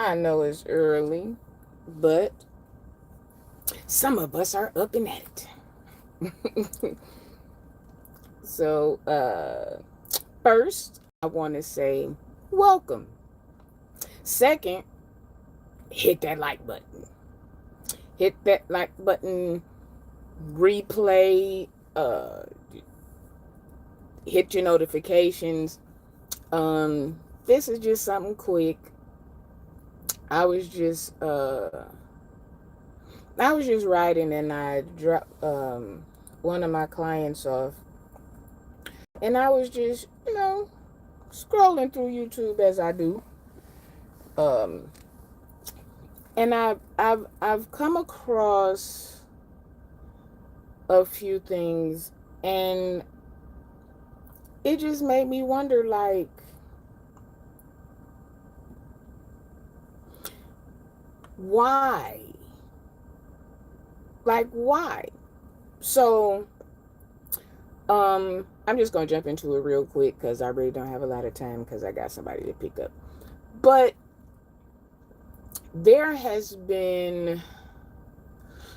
I know it's early, but some of us are up and at it. So, first, I want to say welcome. Second, hit that like button. Hit that like button, replay, hit your notifications. This is just something quick. I was just I was just writing and I dropped one of my clients off, and I was just, scrolling through YouTube as I do. Um and I've come across a few things, and it just made me wonder, like, why? Like, why? So, I'm just gonna jump into it real quick because I really don't have a lot of time because I got somebody to pick up. But there has been,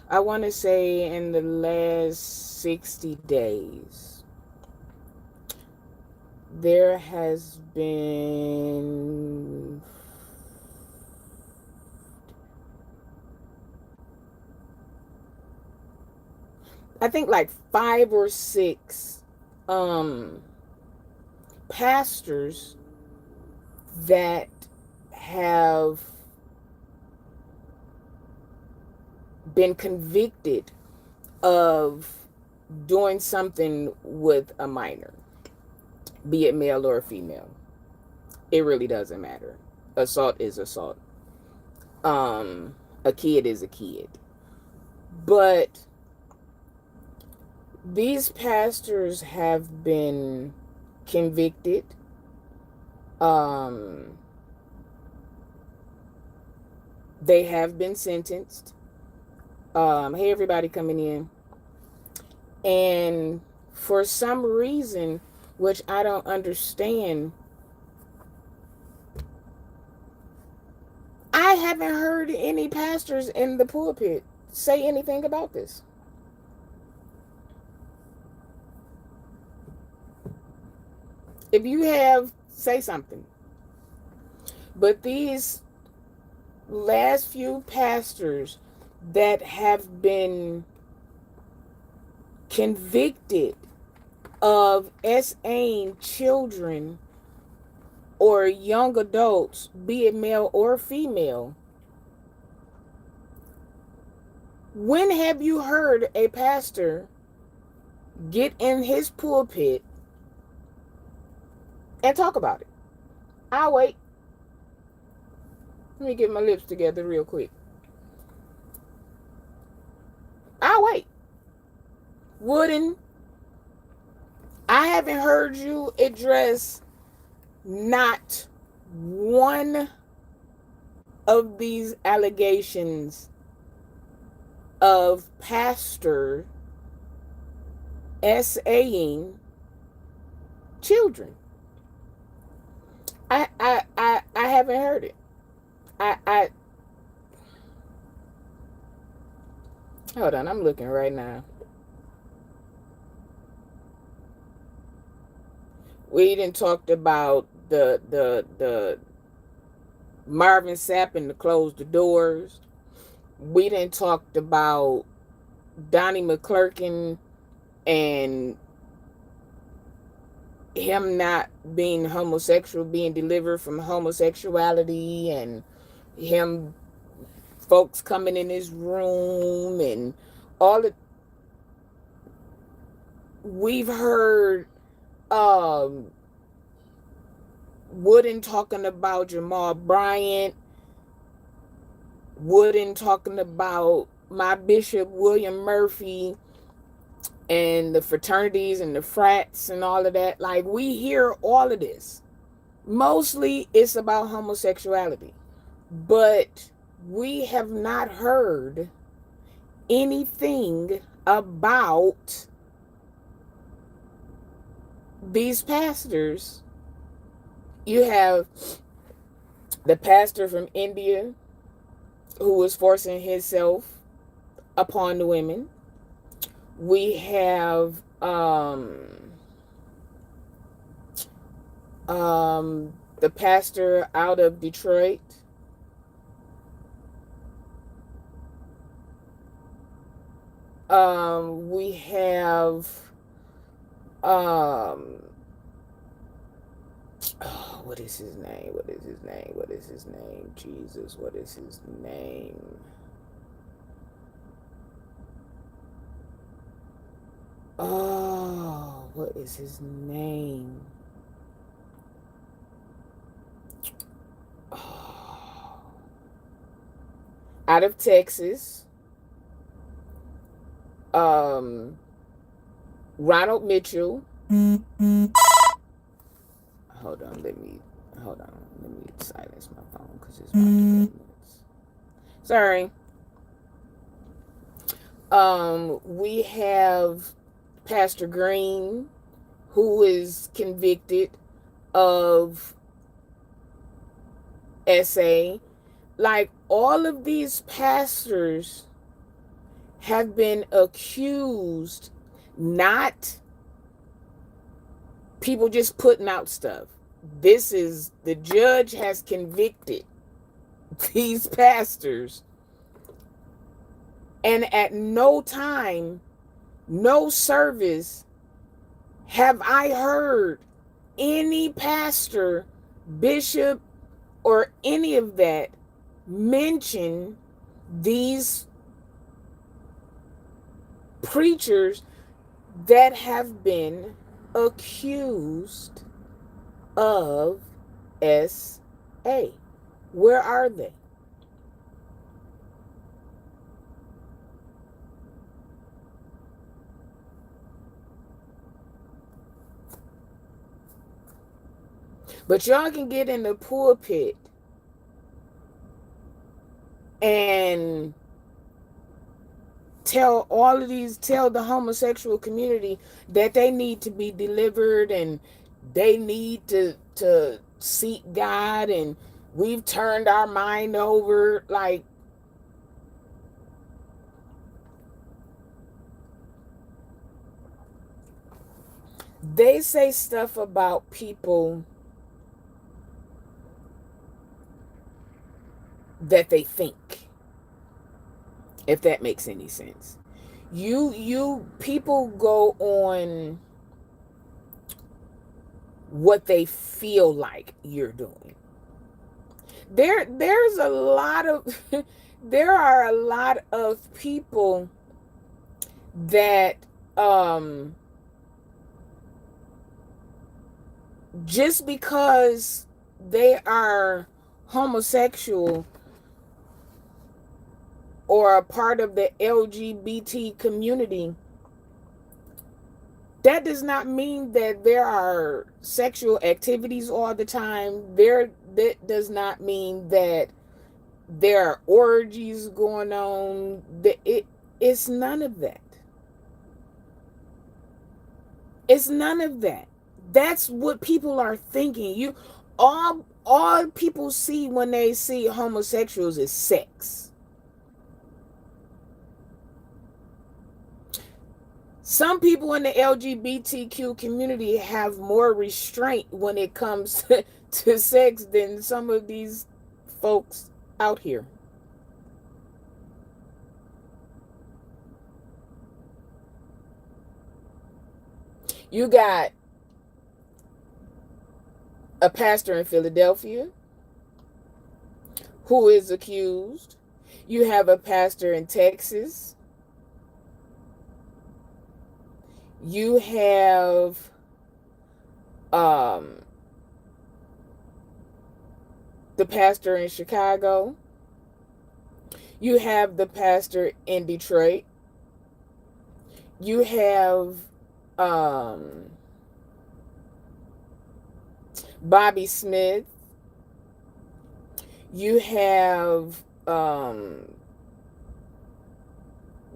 I want to say, in the last 60 days, there has been I think like 5 or 6 um pastors that have been convicted of doing something with a minor, be it male or female. It really doesn't matter. Assault is assault. A kid is a kid. But these pastors have been convicted. Um, they have been sentenced. Hey, everybody coming in. And for some reason, which I don't understand, I haven't heard any pastors in the pulpit say anything about this. If you have, say something. But these last few pastors that have been convicted of SAing children or young adults, be it male or female, when have you heard a pastor get in his pulpit and talk about it? I'll wait. Let me get my lips together real quick. I'll wait. Wooden, I haven't heard you address not one of these allegations of pastor SAing children. I haven't heard it. I hold on, I'm looking right now. We didn't talked about the Marvin Sapp and the close the doors. We didn't talked about Donnie McClurkin and him not being homosexual, being delivered from homosexuality, and him folks coming in his room and all of. We've heard um Wooden talking about Jamal Bryant, Wooden talking about my Bishop William Murphy and the fraternities and the frats and all of that. Like, we hear all of this. Mostly it's about homosexuality. But we have not heard anything about these pastors. You have the pastor from India who was forcing himself upon the women. We have the pastor out of Detroit. We have oh, what is his name? What is his name? What is his name? Jesus, what is his name? Oh, what is his name? Oh. Out of Texas. Ronald Mitchell. Hold on, let me silence my phone because it's about to go nuts. Sorry. We have Pastor Green, who is convicted of SA. Like, all of these pastors have been accused, not people just putting out stuff. This is, the judge has convicted these pastors, and at no time, no service have I heard any pastor, bishop, or any of that mention these preachers that have been accused of SA. Where are they? But y'all can get in the pulpit and tell the homosexual community that they need to be delivered and they need to seek God, and we've turned our mind over. Like, they say stuff about people that they think, if that makes any sense. You people go on what they feel like you're doing. There's a lot of there are a lot of people that just because they are homosexual or a part of the LGBT community, that does not mean that there are sexual activities all the time. That does not mean that there are orgies going on. It's none of that. It's none of that. That's what people are thinking. All people see when they see homosexuals is sex. Some people in the LGBTQ community have more restraint when it comes to sex than some of these folks out here. You got a pastor in Philadelphia who is accused. You have a pastor in Texas. You have the pastor in Chicago. You have the pastor in Detroit. You have Bobby Smith. You have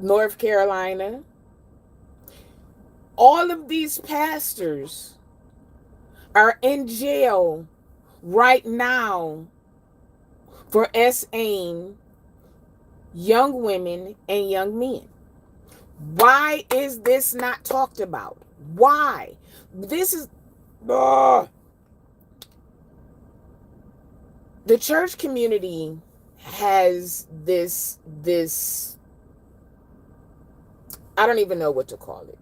North Carolina. All of these pastors are in jail right now for SAing young women and young men. Why is this not talked about? Why? This is the church community has this I don't even know what to call it.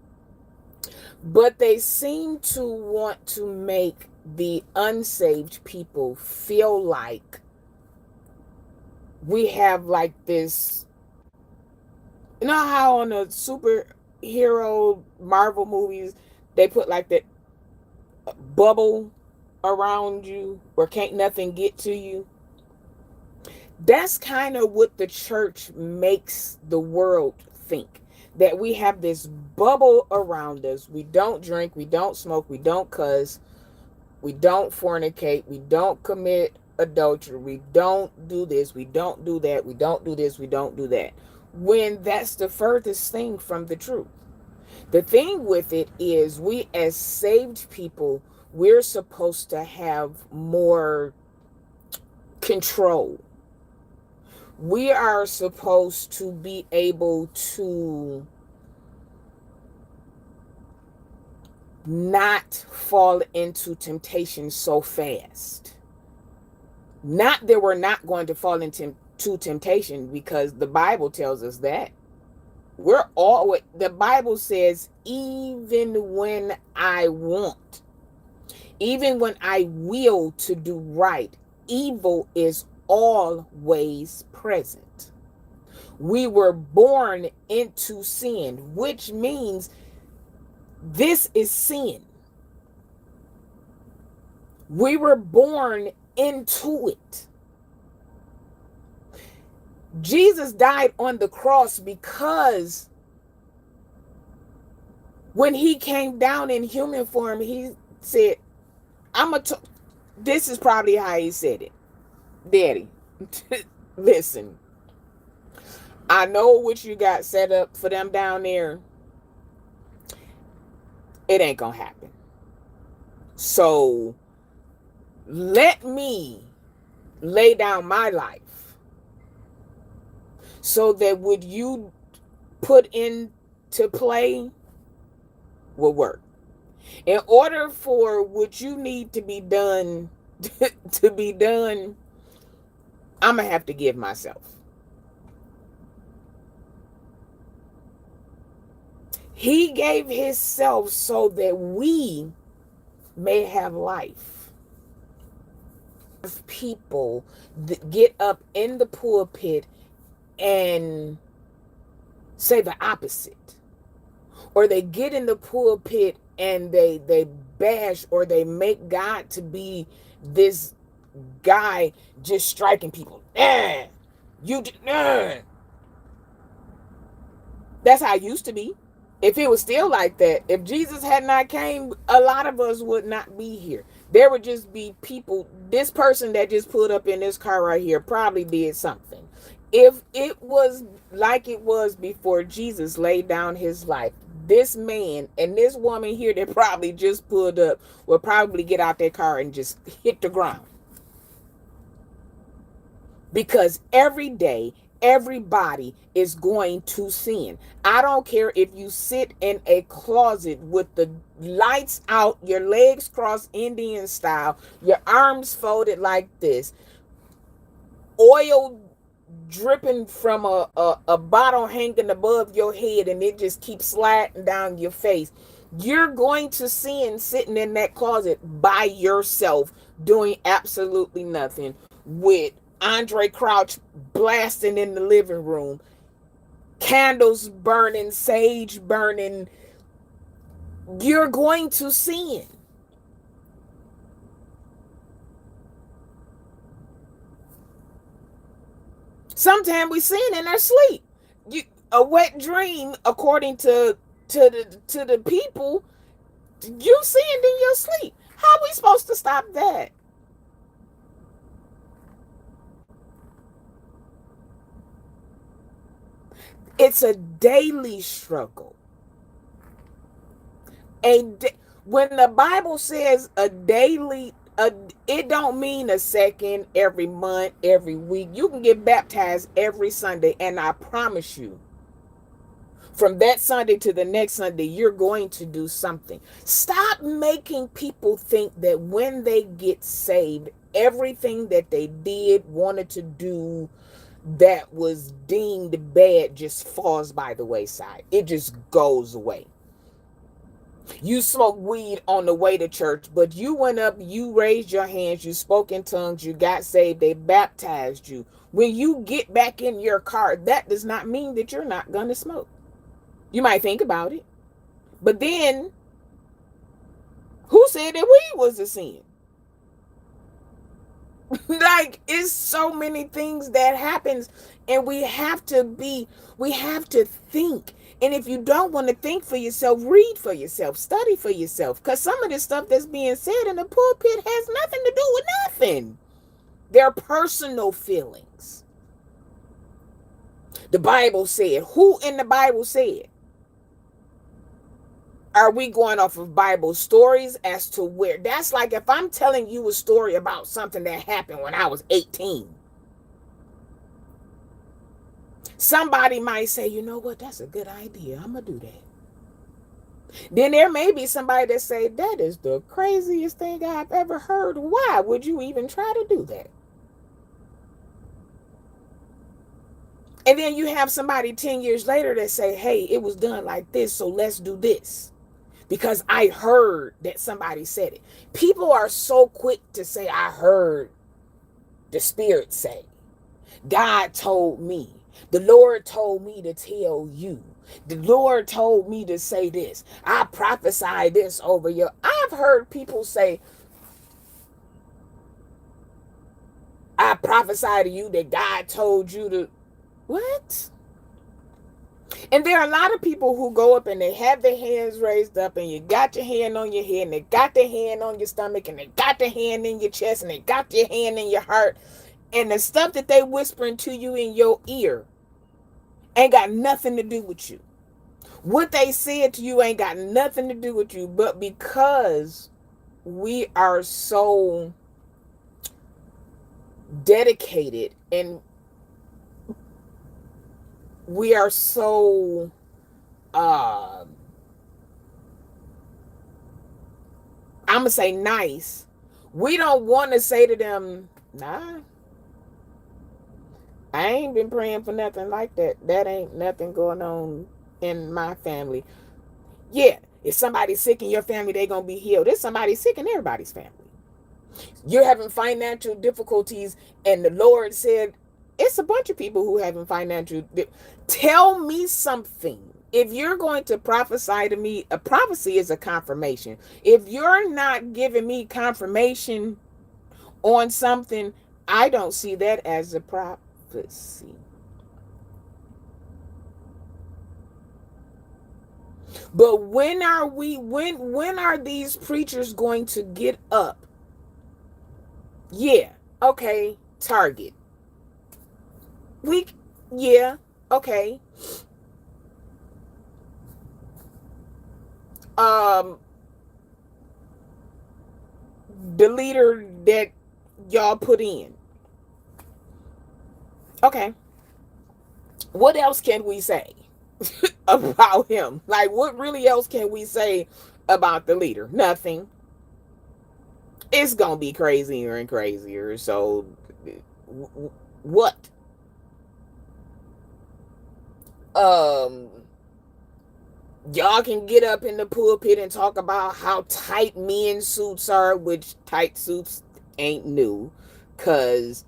But they seem to want to make the unsaved people feel like we have like this, you know how on the superhero Marvel movies they put like that bubble around you where can't nothing get to you? That's kind of what the church makes the world think. That we have this bubble around us. We don't drink, we don't smoke, we don't cuss, we don't fornicate, we don't commit adultery, we don't do this, we don't do that, we don't do this, we don't do that. When that's the furthest thing from the truth. The thing with it is we as saved people, we're supposed to have more control. We are supposed to be able to not fall into temptation so fast. Not that we're not going to fall into temptation, because the Bible tells us that. We're always, the Bible says, even when I want, even when I will to do right, evil is always present. We were born into sin, which means this is sin. We were born into it. Jesus died on the cross because when he came down in human form, he said, this is probably how he said it. Daddy, listen, I know what you got set up for them down there. It ain't gonna happen. So let me lay down my life so that what you put into play will work. In order for what you need to be done to be done, I'm gonna have to give myself. He gave himself so that we may have life. People that get up in the pulpit and say the opposite, or they get in the pulpit and they bash, or they make God to be this guy just striking people. That's how it used to be. If it was still like that, if Jesus had not came, a lot of us would not be here. There would just be people. This person that just pulled up in this car right here probably did something. If it was like it was before Jesus laid down his life, this man and this woman here that probably just pulled up will probably get out their car and just hit the ground. Because every day, everybody is going to sin. I don't care if you sit in a closet with the lights out, your legs crossed Indian style, your arms folded like this, oil dripping from a bottle hanging above your head, and it just keeps sliding down your face. You're going to sin sitting in that closet by yourself, doing absolutely nothing, with Andre Crouch blasting in the living room, candles burning, sage burning. You're going to sin. Sometimes we sin in our sleep. A wet dream, according to the people, you sinned in your sleep. How are we supposed to stop that? It's a daily struggle. When the Bible says a daily, a, it don't mean a second, every month, every week. You can get baptized every Sunday, and I promise you, from that Sunday to the next Sunday, you're going to do something. Stop making people think that when they get saved, everything that they did, wanted to do, that was deemed bad just falls by the wayside. It just goes away. You smoked weed on the way to church, but you went up, you raised your hands, you spoke in tongues, you got saved, they baptized you. When you get back in your car, that does not mean that you're not going to smoke. You might think about it. But then, who said that weed was a sin? Like, it's so many things that happens, and we have to think. And if you don't want to think for yourself, read for yourself, study for yourself, because some of the stuff that's being said in the pulpit has nothing to do with nothing. They're personal feelings. The Bible said, who in the Bible said? Are we going off of Bible stories as to where? That's like if I'm telling you a story about something that happened when I was 18. Somebody might say, you know what, that's a good idea. I'm going to do that. Then there may be somebody that say, that is the craziest thing I've ever heard. Why would you even try to do that? And then you have somebody 10 years later that say, hey, it was done like this, so let's do this. Because I heard that somebody said it. People are so quick to say, I heard the Spirit say. God told me. The Lord told me to tell you. The Lord told me to say this. I prophesy this over you. I've heard people say, I prophesy to you that God told you to. What? And there are a lot of people who go up and they have their hands raised up, and you got your hand on your head, and they got their hand on your stomach, and they got their hand in your chest, and they got their hand in your heart. And the stuff that they whispering to you in your ear ain't got nothing to do with you. What they said to you ain't got nothing to do with you. But because we are so dedicated and we are so I'm gonna say nice, we don't want to say to them, nah, I ain't been praying for nothing like that. That ain't nothing going on in my family. Yeah, if somebody's sick in your family, they're gonna be healed. There's somebody sick in everybody's family. You're having financial difficulties, and the Lord said, it's a bunch of people who having financial. Tell me something. If you're going to prophesy to me, a prophecy is a confirmation. If you're not giving me confirmation on something, I don't see that as a prophecy. But when are these preachers going to get up? Yeah, okay, Target. Yeah, okay. The leader that y'all put in. Okay. What else can we say about him? Like, what really else can we say about the leader? Nothing. It's gonna be crazier and crazier. So, what? Y'all can get up in the pulpit and talk about how tight men's suits are, which tight suits ain't new, cause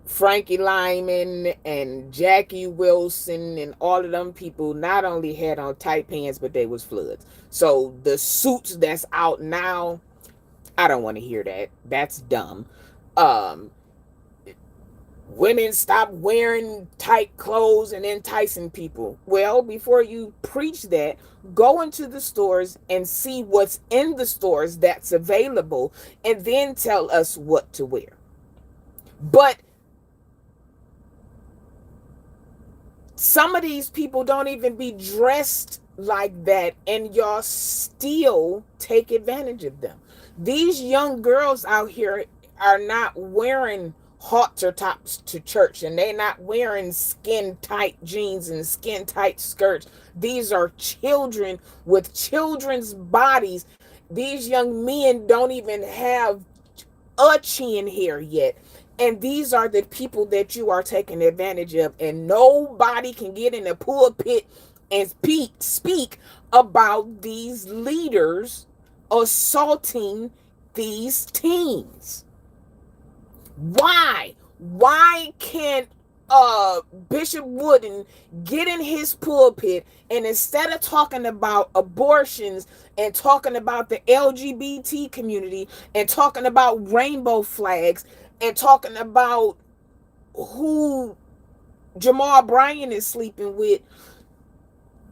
Frankie Lyman and Jackie Wilson and all of them people not only had on tight pants, but they was floods. So the suits that's out now, I don't want to hear that. That's dumb. Women stop wearing tight clothes and enticing people. Well, before you preach that, go into the stores and see what's in the stores that's available, and then tell us what to wear. But some of these people don't even be dressed like that, and y'all still take advantage of them. These young girls out here are not wearing halter tops to church, and they're not wearing skin tight jeans and skin tight skirts. These are children with children's bodies. These young men don't even have a chin hair yet. And these are the people that you are taking advantage of. And nobody can get in the pulpit and speak about these leaders assaulting these teens. Why? Why can't Bishop Wooden get in his pulpit, and instead of talking about abortions and talking about the LGBT community and talking about rainbow flags and talking about who Jamal Bryant is sleeping with,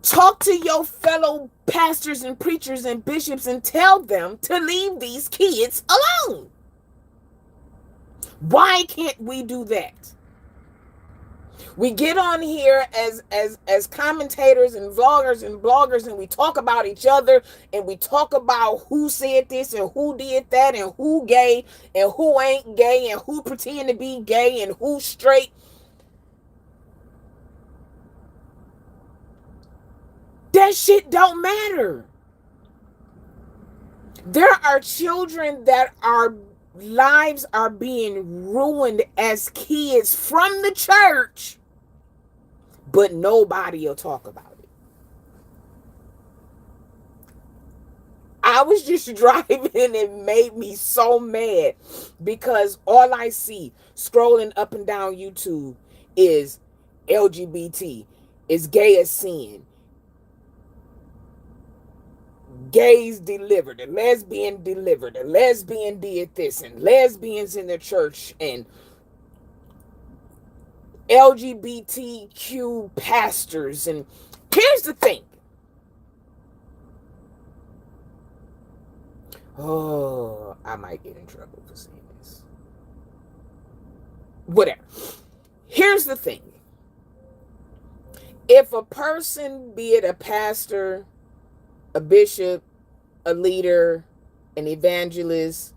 talk to your fellow pastors and preachers and bishops and tell them to leave these kids alone? Why can't we do that? We get on here as commentators and vloggers and bloggers, and we talk about each other, and we talk about who said this and who did that, and who gay and who ain't gay, and who pretend to be gay and who straight. That shit don't matter. There are children that are lives are being ruined as kids from the church, but nobody will talk about it. I was just driving and it made me so mad because all I see scrolling up and down YouTube is LGBT, is gay as sin, gays delivered, a lesbian delivered, a lesbian did this, and lesbians in the church, and LGBTQ pastors. And here's the thing. Oh, I might get in trouble for saying this. Whatever. Here's the thing. If a person, be it a pastor, a bishop, a leader, an evangelist,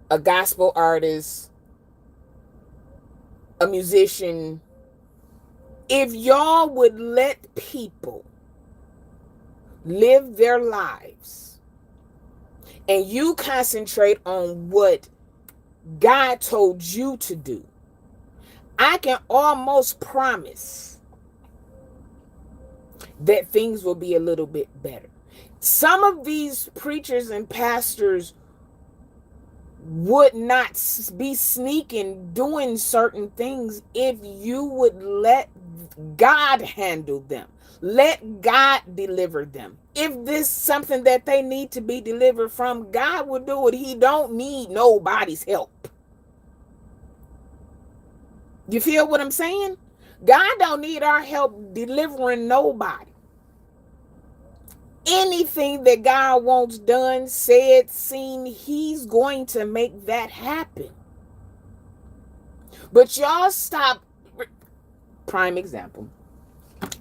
a gospel artist, a musician, if y'all would let people live their lives and you concentrate on what God told you to do, I can almost promise that things will be a little bit better. Some of these preachers and pastors would not be sneaking doing certain things if you would let God handle them. Let God deliver them. If this is something that they need to be delivered from, God will do it. He don't need nobody's help. You feel what I'm saying? God don't need our help delivering nobody. Anything that God wants done, said, seen, he's going to make that happen. But y'all stop. Prime example.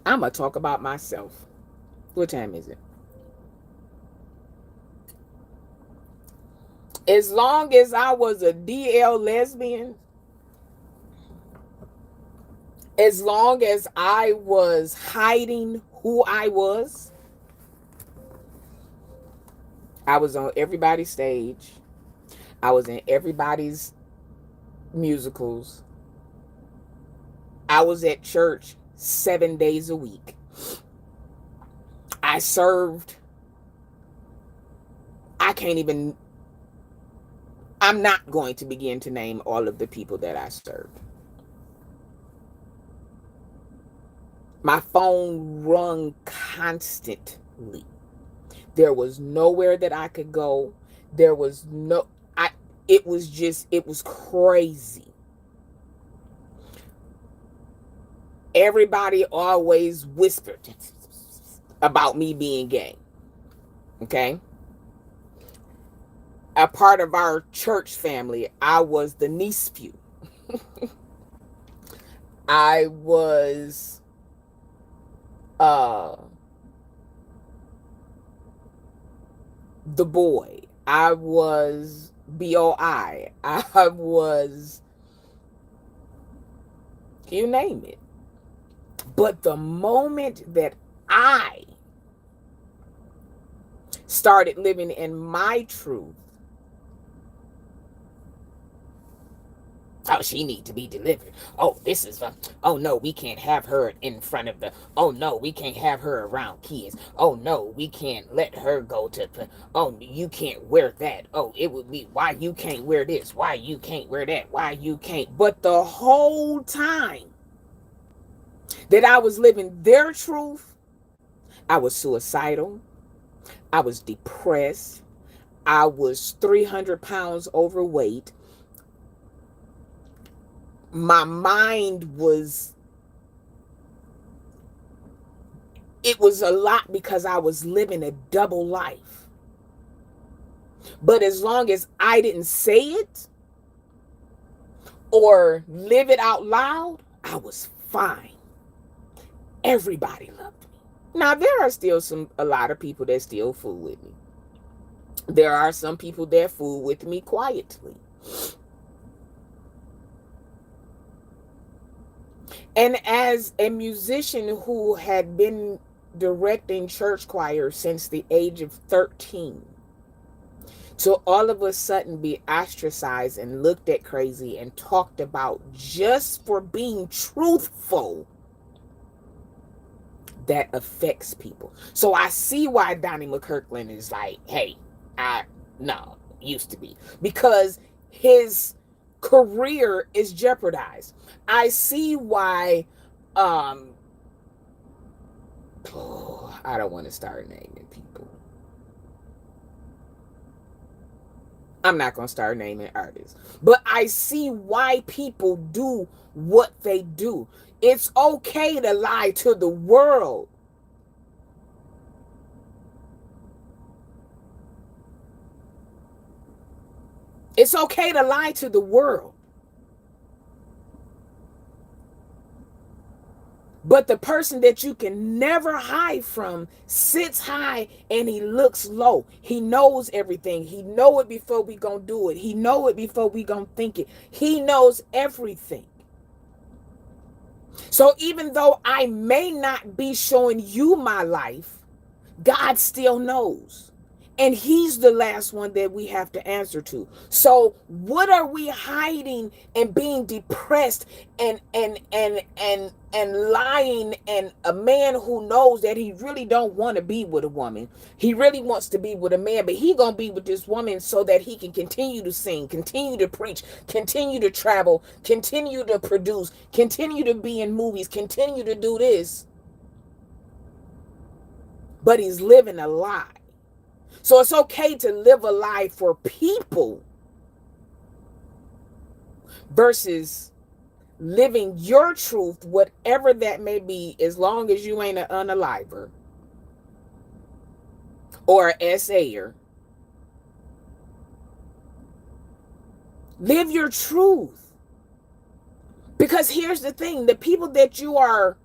I'm going to talk about myself. What time is it? As long as I was a DL lesbian, as long as I was hiding who I was on everybody's stage. I was in everybody's musicals. I was at church 7 days a week. I served. I'm not going to begin to name all of the people that I served. My phone rung constantly. There was nowhere that I could go. It was crazy. Everybody always whispered about me being gay. Okay? A part of our church family, I was the nephew. I was the boy. I was BOI. I was, you name it. But the moment that I started living in my truth, oh, she need to be delivered. Oh, this is oh no, we can't have her in front of the, oh no, we can't have her around kids. Oh no, we can't let her go to, oh, you can't wear that. Oh, it would be, why you can't wear this? Why you can't wear that? Why you can't? But the whole time that I was living their truth, I was suicidal. I was depressed. I was 300 pounds overweight. My mind was, it was a lot because I was living a double life. But as long as I didn't say it or live it out loud, I was fine. Everybody loved me. Now, there are still a lot of people that still fool with me. There are some people that fool with me quietly. And as a musician who had been directing church choir since the age of 13, to all of a sudden be ostracized and looked at crazy and talked about just for being truthful, that affects people. So I see why Donnie McKirkland is like, hey, no, used to be, because his career is jeopardized. I see why, I don't want to start naming people. I'm not going to start naming artists, but I see why people do what they do. It's okay to lie to the world. It's okay to lie to the world. But the person that you can never hide from sits high and he looks low. He knows everything. He know it before we gonna do it. He know it before we gonna think it. He knows everything. So even though I may not be showing you my life, God still knows. And he's the last one that we have to answer to. So what are we hiding and being depressed and lying, and a man who knows that he really don't want to be with a woman. He really wants to be with a man, but he going to be with this woman so that he can continue to sing, continue to preach, continue to travel, continue to produce, continue to be in movies, continue to do this. But he's living a lie. So it's okay to live a lie for people versus living your truth, whatever that may be, as long as you ain't an unaliver or an SAer. Live your truth. Because here's the thing, the people that you are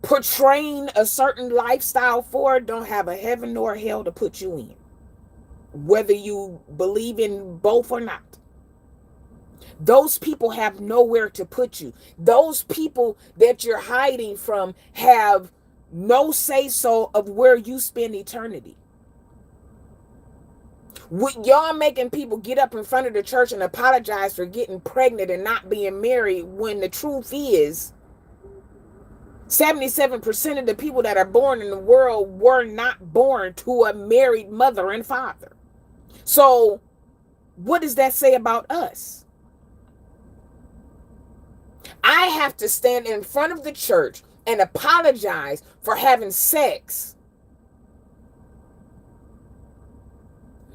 portraying a certain lifestyle for don't have a heaven nor hell to put you in, whether you believe in both or not. Those people have nowhere to put you. Those people that you're hiding from have no say-so of where you spend eternity. With y'all making people get up in front of the church and apologize for getting pregnant and not being married, when the truth is 77% of the people that are born in the world were not born to a married mother and father. So what does that say about us? I have to stand in front of the church and apologize for having sex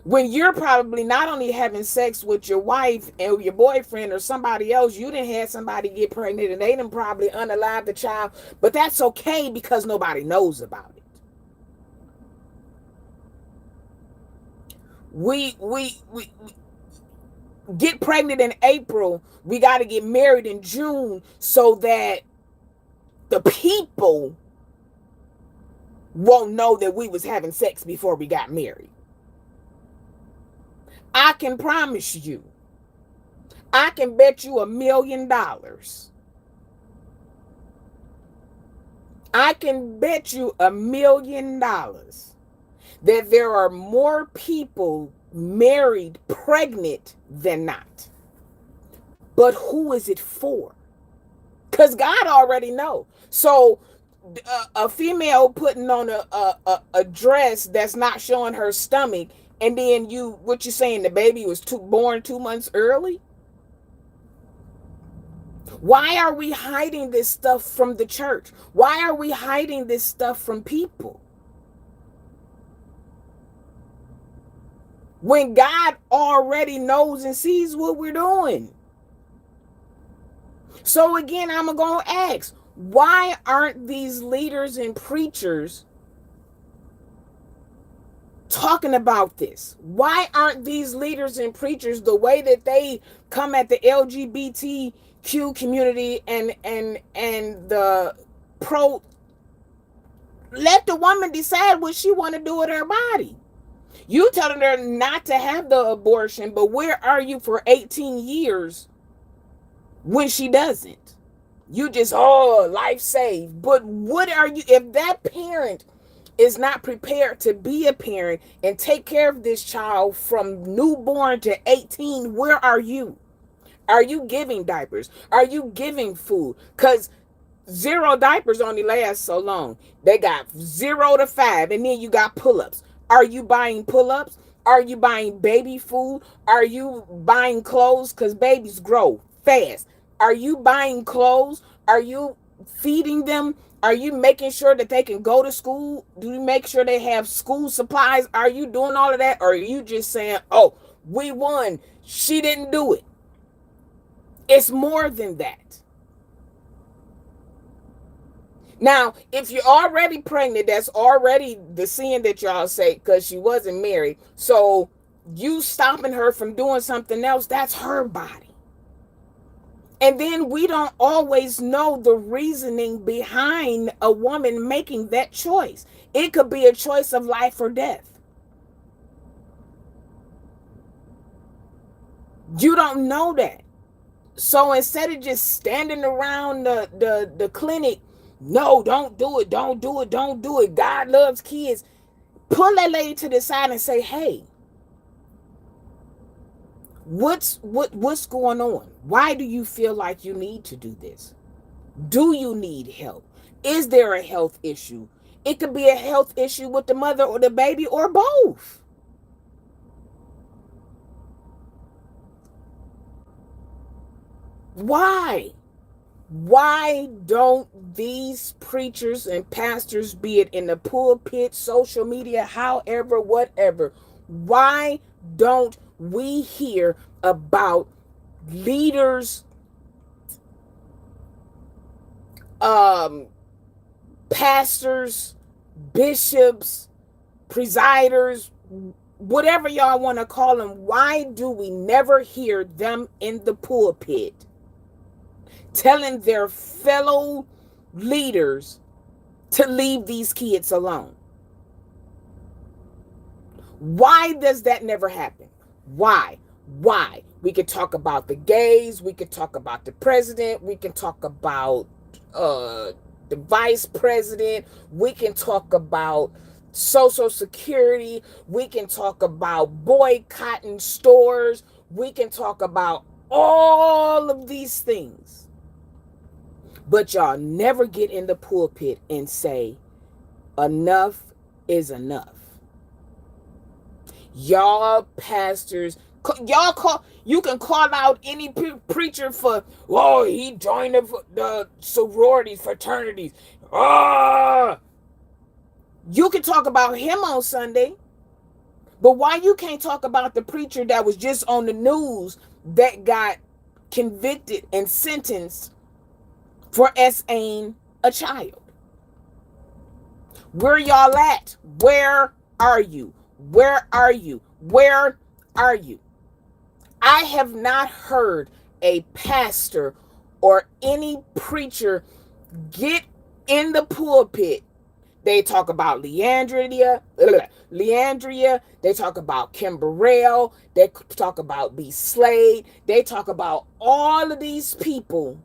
when you're probably not only having sex with your wife or your boyfriend or somebody else, you done had somebody get pregnant and they done probably unalived the child, but that's okay because nobody knows about it. We get pregnant in April, we got to get married in June so that the people won't know that we was having sex before we got married. I can promise you, I can bet you $1 million. I can bet you $1 million that there are more people married pregnant than not. But who is it for? Because God already know. So a female putting on a dress that's not showing her stomach, and then what you saying, the baby was born 2 months early? Why are we hiding this stuff from the church? Why are we hiding this stuff from people? When God already knows and sees what we're doing. So again, I'm going to ask, why aren't these leaders and preachers talking about this? Why aren't these leaders and preachers, the way that they come at the LGBTQ community and the pro, let the woman decide what she want to do with her body? You telling her not to have the abortion, but where are you for 18 years when she doesn't? You just, life saved. But what are you, if that parent is not prepared to be a parent and take care of this child from newborn to 18, where are you? Are you giving diapers? Are you giving food? Because 0 diapers only last so long. They got 0 to 5, and then you got pull-ups. Are you buying pull-ups? Are you buying baby food? Are you buying clothes? Because babies grow fast. Are you buying clothes? Are you feeding them? Are you making sure that they can go to school? Do you make sure they have school supplies? Are you doing all of that? Or are you just saying, oh, we won, she didn't do it? It's more than that. Now, if you're already pregnant, that's already the sin that y'all say, because she wasn't married. So you stopping her from doing something else, that's her body. And then we don't always know the reasoning behind a woman making that choice. It could be a choice of life or death. You don't know that. So instead of just standing around the clinic, no, don't do it, don't do it, don't do it, God loves kids, pull that lady to the side and say, hey, what's going on? Why do you feel like you need to do this? Do you need help? Is there a health issue? It could be a health issue with the mother or the baby or both. Why? Why don't these preachers and pastors, be it in the pulpit, social media, however, whatever, why don't we hear about leaders, pastors, bishops, presiders, whatever y'all want to call them? Why do we never hear them in the pulpit telling their fellow leaders to leave these kids alone? Why does that never happen? Why? We could talk about the gays, we could talk about the president, we can talk about the vice president, we can talk about Social Security, we can talk about boycotting stores, we can talk about all of these things. But y'all never get in the pulpit and say, enough is enough. Y'all pastors, you can call out any preacher for, he joined the sororities, fraternities. You can talk about him on Sunday, but why you can't talk about the preacher that was just on the news that got convicted and sentenced for SAing a child? Where y'all at? Where are you? Where are you? Where are you? I have not heard a pastor or any preacher get in the pulpit They talk about Leandria. They talk about Kim Burrell. They talk about B. Slade. They talk about all of these people,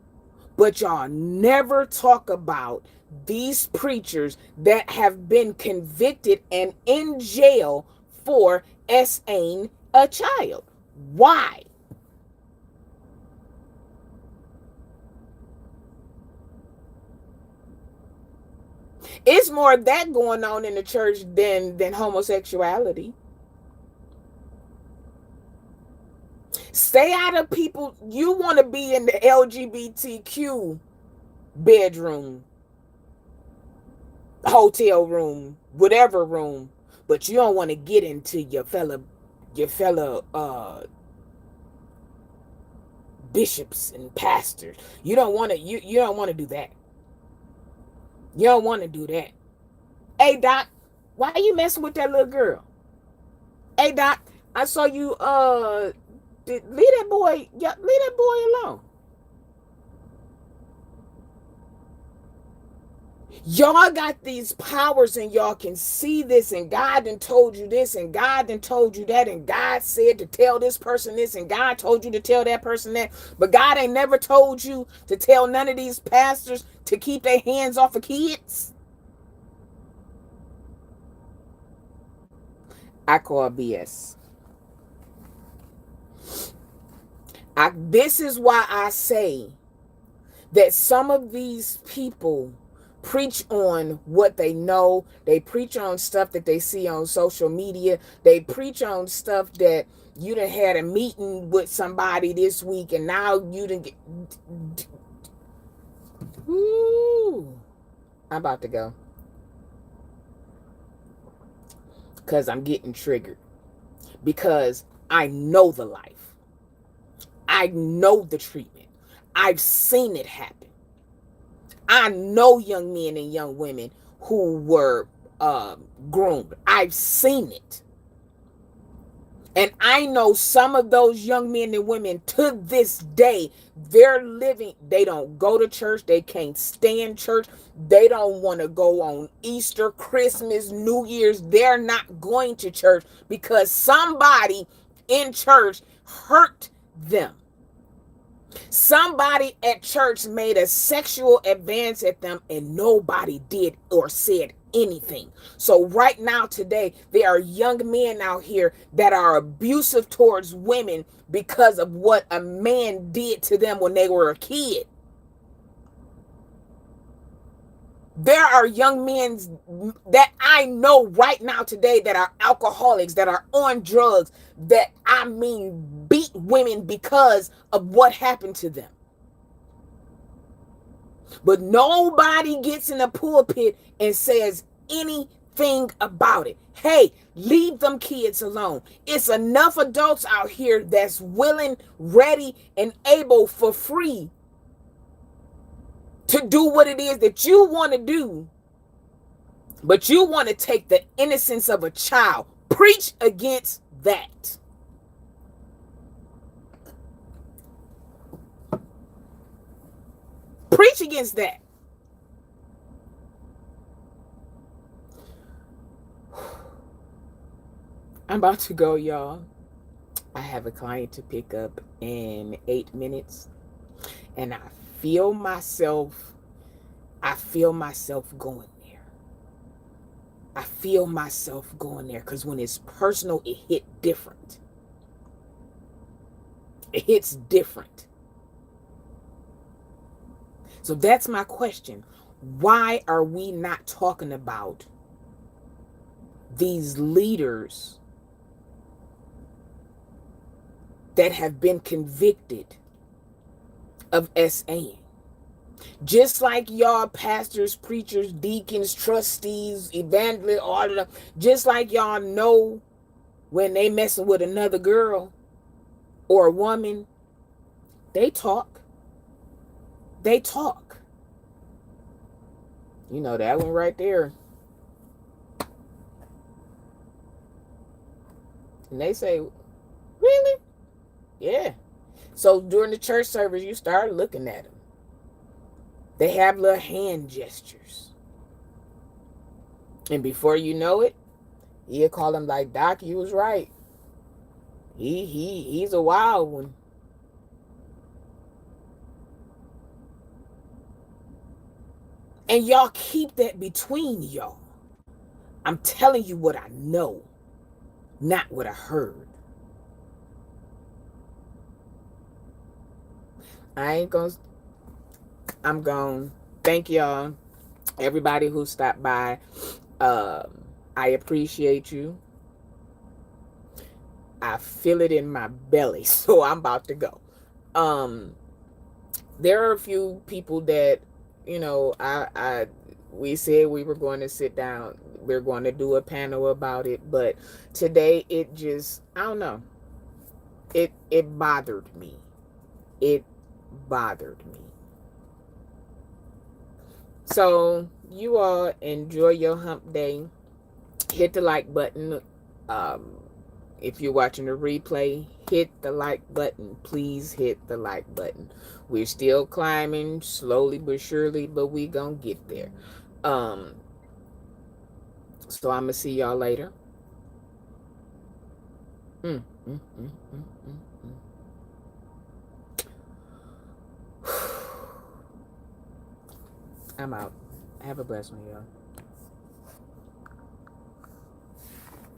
but y'all never talk about these preachers that have been convicted and in jail for SAing a child. Why? It's more of that going on in the church than homosexuality. Stay out of people. You want to be in the LGBTQ bedroom, hotel room, whatever room, but you don't want to get into your fellow bishops and pastors. You don't want to you don't want to do that. You don't want to do that. Hey Doc, why are you messing with that little girl? Hey Doc, I saw you leave that boy alone. Y'all got these powers and y'all can see this, and God done told you this, and God done told you that, and God said to tell this person this, and God told you to tell that person that, but God ain't never told you to tell none of these pastors to keep their hands off of kids. I call BS. This is why I say that some of these people preach on what they know. They preach on stuff that they see on social media. They preach on stuff that you done had a meeting with somebody this week, and now you done get... Ooh, I'm about to go. Because I'm getting triggered. Because I know the life. I know the treatment. I've seen it happen. I know young men and young women who were groomed. I've seen it. And I know some of those young men and women to this day, they're living, they don't go to church. They can't stand church. They don't want to go on Easter, Christmas, New Year's. They're not going to church because somebody in church hurt them. Somebody at church made a sexual advance at them and nobody did or said anything. So right now today, there are young men out here that are abusive towards women because of what a man did to them when they were a kid. There are young men that I know right now today that are alcoholics, that are on drugs, that I mean beat women because of what happened to them. But nobody gets in the pulpit and says anything about it. Hey, leave them kids alone. It's enough adults out here that's willing, ready, and able for free to do what it is that you want to do, but you want to take the innocence of a child. Preach against that. Preach against that. I'm about to go, y'all. I have a client to pick up in 8 minutes, and I feel myself going there. I feel myself going there because when it's personal, it hit different. It hits different. So that's my question. Why are we not talking about these leaders that have been convicted of SAing? Just like y'all pastors, preachers, deacons, trustees, evangelists, all of them, just like y'all know when they messing with another girl or a woman, they talk. They talk. You know that one right there. And they say, really? Yeah. So during the church service, you start looking at them. They have little hand gestures. And before you know it, he'll call him like, Doc, you was right. He's a wild one. And y'all keep that between y'all. I'm telling you what I know, not what I heard. I ain't gonna, I'm gone. Thank y'all, everybody who stopped by. I appreciate you. I feel it in my belly, so I'm about to go. Um, there are a few people that, we said we were going to sit down. We're going to do a panel about it, but today it just, I don't know. It bothered me. It bothered me. So you all enjoy your hump day. Hit the like button. Um, if you're watching the replay, hit the like button. Please hit the like button. We're still climbing slowly but surely, but we gonna get there. So I'm gonna see y'all later. Mm, mm, mm, mm, mm, mm. I'm out. Have a blessed one, y'all.